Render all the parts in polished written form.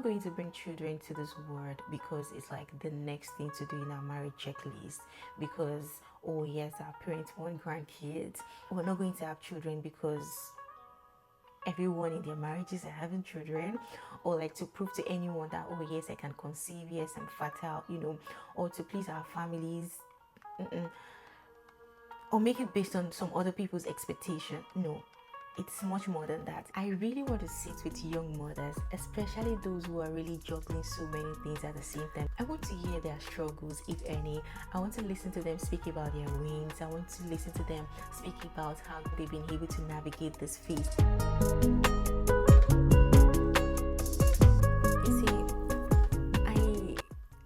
not going to bring children to this world because it's like the next thing to do in our marriage checklist. Because, oh yes, our parents want grandkids. We're not going to have children because everyone in their marriages are having children, or like to prove to anyone that, oh yes, I can conceive, yes, I'm fertile, or to please our families. Mm-mm. Or make it based on some other people's expectation. No, it's much more than that. I really want to sit with young mothers, especially those who are really juggling so many things at the same time. I want to hear their struggles, if any. I want to listen to them speak about their wins. I want to listen to them speak about how they've been able to navigate this phase.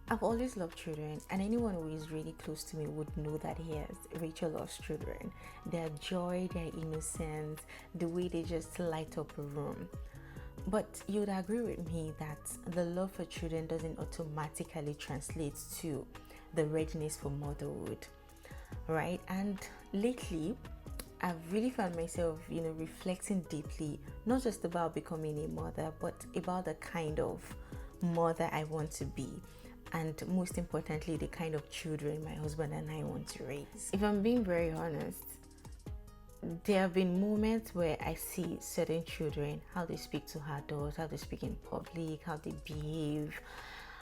I've always loved children, and anyone who is really close to me would know that. Yes, Rachel loves children. Their joy, their innocence, the way they just light up a room. But you would agree with me that the love for children doesn't automatically translate to the readiness for motherhood, right? And lately, I've really found myself, reflecting deeply, not just about becoming a mother, but about the kind of mother I want to be. And most importantly, the kind of children my husband and I want to raise. If I'm being very honest, there have been moments where I see certain children, how they speak to adults, how they speak in public, how they behave,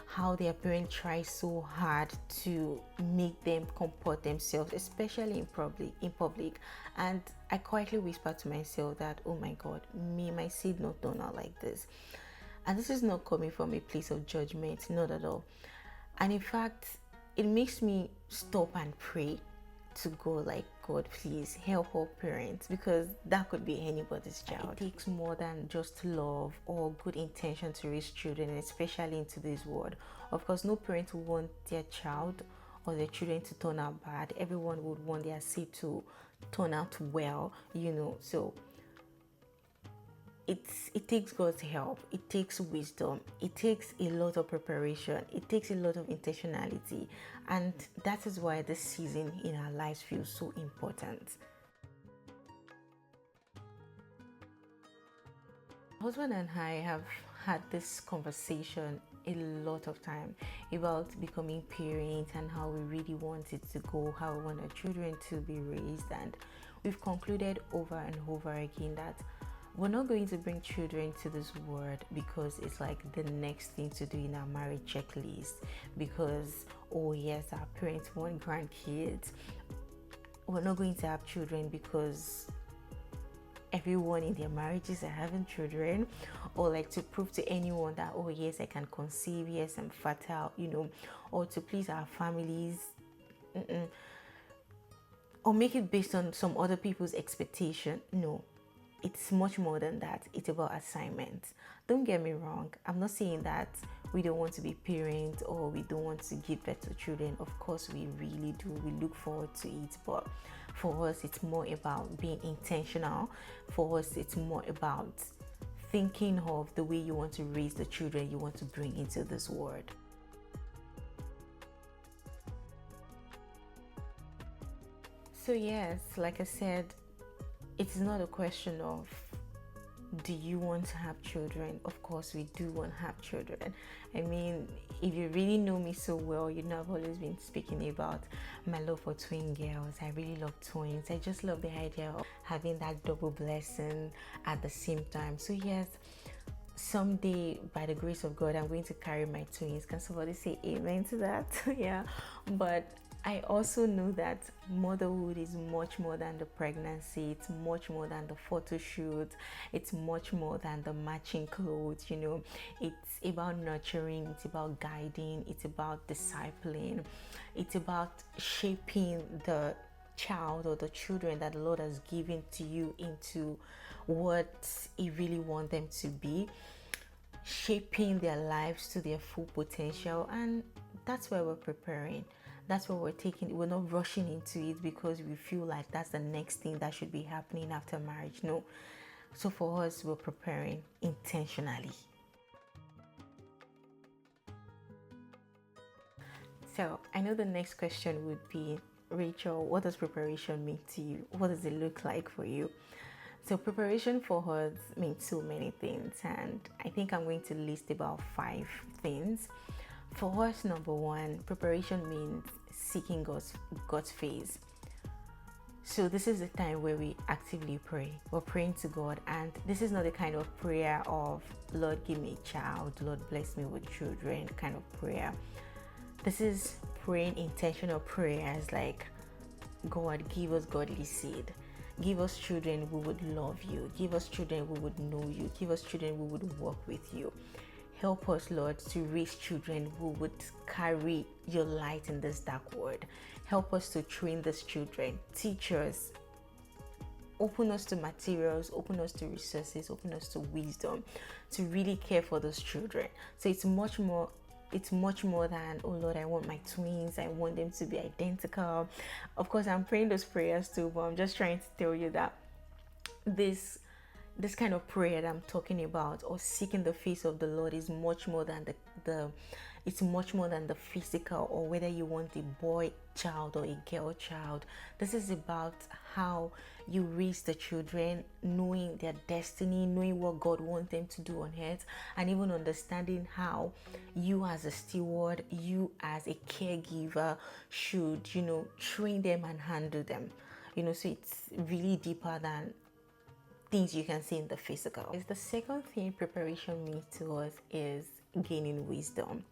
how their parents try so hard to make them comport themselves, especially in public. And I quietly whisper to myself that, oh my God, may my seed not turn out like this. And this is not coming from a place of judgment, not at all. And in fact, it makes me stop and pray to God, like, God, please help our parents, because that could be anybody's child. It takes more than just love or good intention to raise children, especially in today's world. Of course, no parent would want their child or their children to turn out bad. Everyone would want their seed to turn out well, so it takes God's help, it takes wisdom, it takes a lot of preparation, it takes a lot of intentionality, and that is why this season in our lives feels so important. My husband and I have had this conversation a lot of time about becoming parents and how we really want it to go, how we want our children to be raised, and we've concluded over and over again that we're not going to bring children to this world because it's like the next thing to do in our marriage checklist. Because, oh yes, our parents want grandkids. We're not going to have children because everyone in their marriages are having children, or like to prove to anyone that, oh yes, I can conceive, yes, I'm fertile, or to please our families. Mm-mm. Or make it based on some other people's expectation. No, it's much more than that. It's about assignments. Don't get me wrong, I'm not saying that we don't want to be parents or we don't want to give birth to children. Of course we really do, we look forward to it, but for us it's more about being intentional. For us it's more about thinking of the way you want to raise the children you want to bring into this world. So yes, like I said, it's not a question of do you want to have children. Of course we do want to have children. I mean, if you really know me so well, I've always been speaking about my love for twin girls. I really love twins. I just love the idea of having that double blessing at the same time. So yes, someday by the grace of God I'm going to carry my twins. Can somebody say amen to that? Yeah, but I also know that motherhood is much more than the pregnancy. It's much more than the photo shoot. It's much more than the matching clothes. It's about nurturing. It's about guiding. It's about discipling. It's about shaping the child or the children that the Lord has given to you into what He really wants them to be, shaping their lives to their full potential. And that's why we're preparing. That's what we're taking. We're not rushing into it because we feel like that's the next thing that should be happening after marriage. No. So for us, we're preparing intentionally. So I know the next question would be, Rachel, what does preparation mean to you? What does it look like for you? So preparation for us means so many things, and I think I'm going to list about 5 things. For us, number one, preparation means seeking God's face. So this is the time where we actively pray. We're praying to God, and this is not the kind of prayer of Lord give me a child, Lord bless me with children kind of prayer. This is praying intentional prayers like, God, give us godly seed. Give us children who would love you. Give us children who would know you. Give us children who would walk with you. Help us, Lord, to raise children who would carry your light in this dark world. Help us to train these children. Teach us. Open us to materials, open us to resources, open us to wisdom to really care for those children. So it's much more than, oh Lord, I want my twins, I want them to be identical. Of course, I'm praying those prayers too, but I'm just trying to tell you that this kind of prayer that I'm talking about, or seeking the face of the Lord, is much more than it's much more than the physical, or whether you want a boy child or a girl child. This is about how you raise the children, knowing their destiny, knowing what God wants them to do on earth, and even understanding how you as a steward, you as a caregiver should, train them and handle them. So it's really deeper than things you can see in the physical. It's the second thing preparation means to us is gaining wisdom.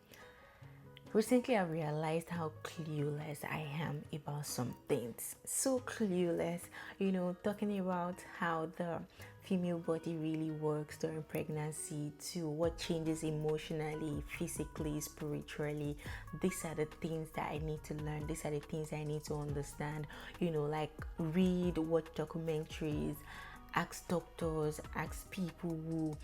Recently, I realized how clueless I am about some things. So clueless, talking about how the female body really works during pregnancy, to what changes emotionally, physically, spiritually. These are the things that I need to learn. These are the things I need to understand. Like read, watch documentaries, ask doctors, ask people who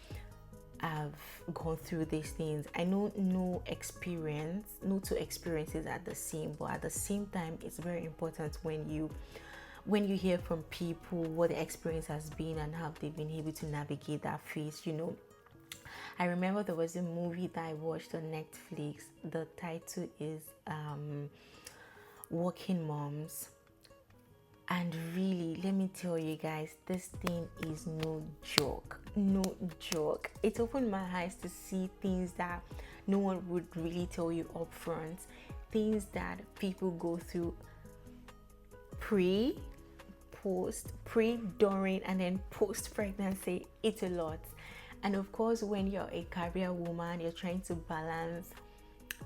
have gone through these things. I know no two experiences are the same, but at the same time, it's very important when you hear from people what the experience has been and how they've been able to navigate that phase. I remember there was a movie that I watched on Netflix. The title is Working Moms. And really, let me tell you guys, this thing is no joke. No joke. It opened my eyes to see things that no one would really tell you up front. Things that people go through pre, during, and then post pregnancy. It's a lot. And of course, when you're a career woman, you're trying to balance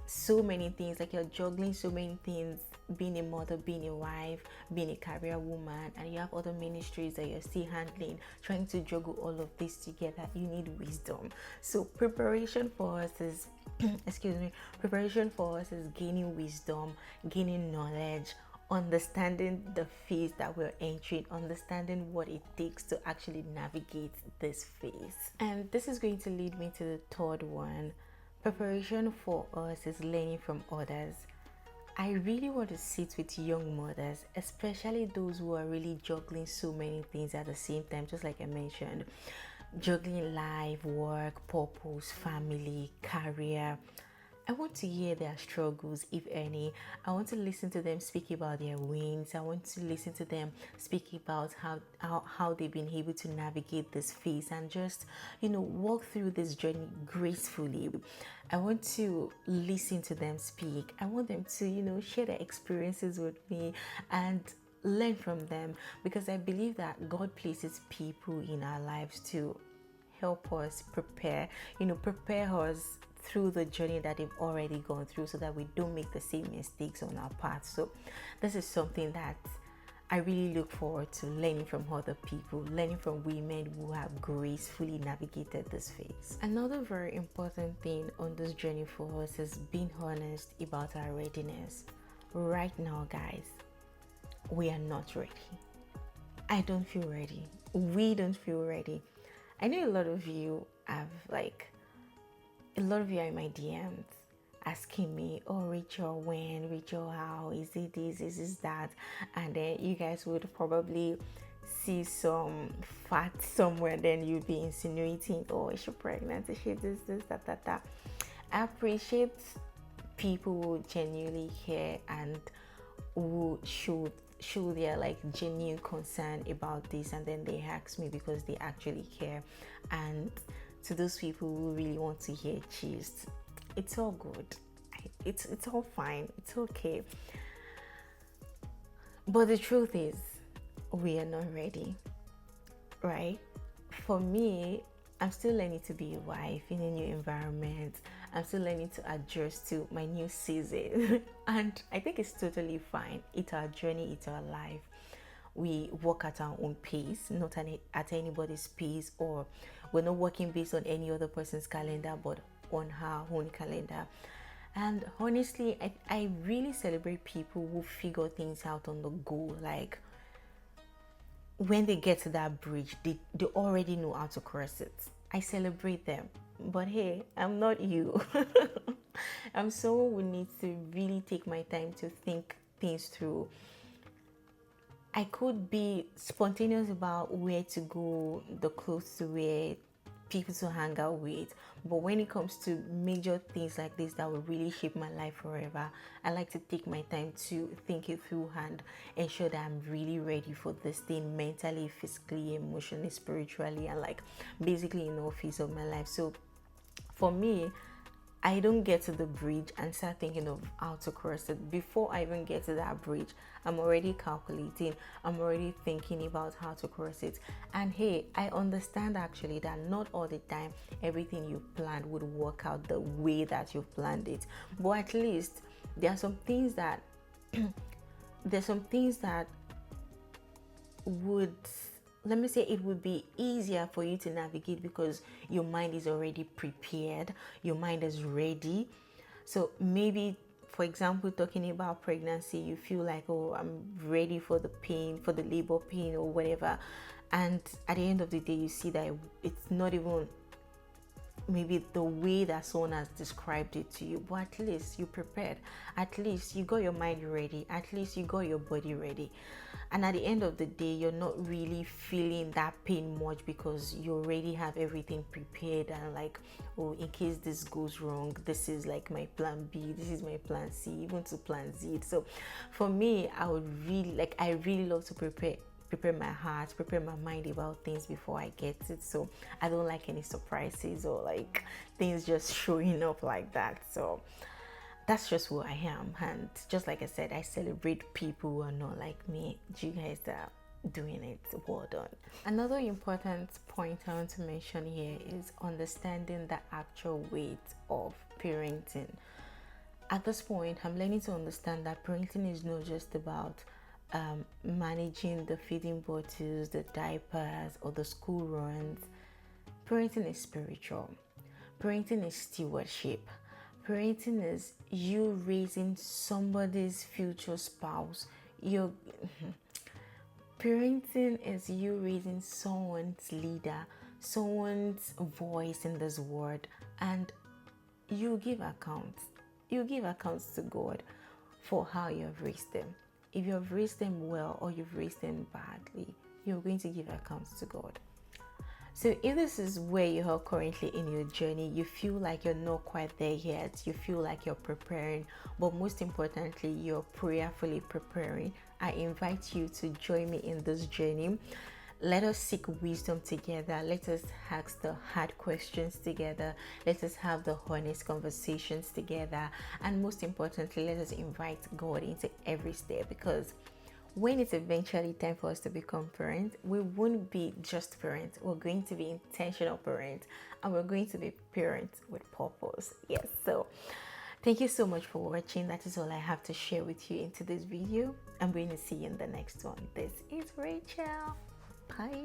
so many things, like you're juggling so many things, being a mother, being a wife, being a career woman, and you have other ministries that you're still handling. Trying to juggle all of this together, you need wisdom. So preparation for us is preparation for us is gaining wisdom, gaining knowledge, understanding the phase that we're entering, understanding what it takes to actually navigate this phase. And this is going to lead me to the third one. Preparation for us is learning from others. I really want to sit with young mothers, especially those who are really juggling so many things at the same time, just like I mentioned, juggling life, work, purpose, family, career. I want to hear their struggles, if any. I want to listen to them speak about their wins. I want to listen to them speak about how they've been able to navigate this phase and just, walk through this journey gracefully. I want to listen to them speak. I want them to, share their experiences with me and learn from them, because I believe that God places people in our lives to help us prepare us through the journey that they've already gone through, so that we don't make the same mistakes on our path. So this is something that I really look forward to learning from other people, learning from women who have gracefully navigated this phase. Another very important thing on this journey for us is being honest about our readiness. Right now, guys, we are not ready. I don't feel ready. We don't feel ready. I know a lot of you are in my DMs asking me, oh Rachel, when? Rachel, how? Is it this? Is this that? And then you guys would probably see some fat somewhere, then you'd be insinuating, oh, is she pregnant? Is she this, that. I appreciate people who genuinely care and who show their like genuine concern about this, and then they ask me because they actually care. And to those people who really want to hear gist, it's all good. It's all fine. It's okay. But the truth is, we are not ready, right? For me, I'm still learning to be a wife in a new environment. I'm still learning to adjust to my new season. And I think it's totally fine. It's our journey, it's our life. We work at our own pace, not at anybody's pace, or we're not working based on any other person's calendar, but on our own calendar. And honestly, I really celebrate people who figure things out on the go. Like, when they get to that bridge, they already know how to cross it. I celebrate them. But hey, I'm not you. I'm someone who needs to really take my time to think things through. I could be spontaneous about where to go, the clothes to wear, people to hang out with, but when it comes to major things like this that will really shape my life forever, I like to take my time to think it through and ensure that I'm really ready for this thing mentally, physically, emotionally, spiritually, and like basically in all phases of my life. So for me, I don't get to the bridge and start thinking of how to cross it. Before I even get to that bridge, I'm already calculating, I'm already thinking about how to cross it. And hey, I understand actually that not all the time everything you planned would work out the way that you've planned it. But at least there are some things that would, let me say, it would be easier for you to navigate because your mind is already prepared, your mind is ready. So maybe, for example, talking about pregnancy, you feel like, oh, I'm ready for the pain, for the labor pain or whatever, and at the end of the day you see that it's not even maybe the way that someone has described it to you, but at least you prepared, at least you got your mind ready, at least you got your body ready. And at the end of the day, you're not really feeling that pain much because you already have everything prepared, and like, oh, in case this goes wrong, this is like my plan B, this is my plan C, even to plan Z. So for me, I really love to prepare my heart, prepare my mind about things before I get it. So I don't like any surprises or like things just showing up like that. So that's just who I am. And just like I said, I celebrate people who are not like me. You guys are doing it. Well done. Another important point I want to mention here is understanding the actual weight of parenting. At this point, I'm learning to understand that parenting is not just about managing the feeding bottles, the diapers, or the school runs. Parenting is spiritual. Parenting is stewardship. Parenting is you raising somebody's future spouse. Parenting is you raising someone's leader, someone's voice in this world, and you give accounts. You give accounts to God for how you have raised them. If you have raised them well or you've raised them badly, you're going to give accounts to God. So if this is where you are currently in your journey, you feel like you're not quite there yet, you feel like you're preparing, but most importantly, you're prayerfully preparing, I invite you to join me in this journey. Let us seek wisdom together. Let us ask the hard questions together. Let us have the honest conversations together. And most importantly, let us invite God into every step, because when it's eventually time for us to become parents, we won't be just parents. We're going to be intentional parents, and we're going to be parents with purpose. Yes. So thank you so much for watching. That is all I have to share with you into this video. I'm going to see you in the next one. This is Rachel. Bye.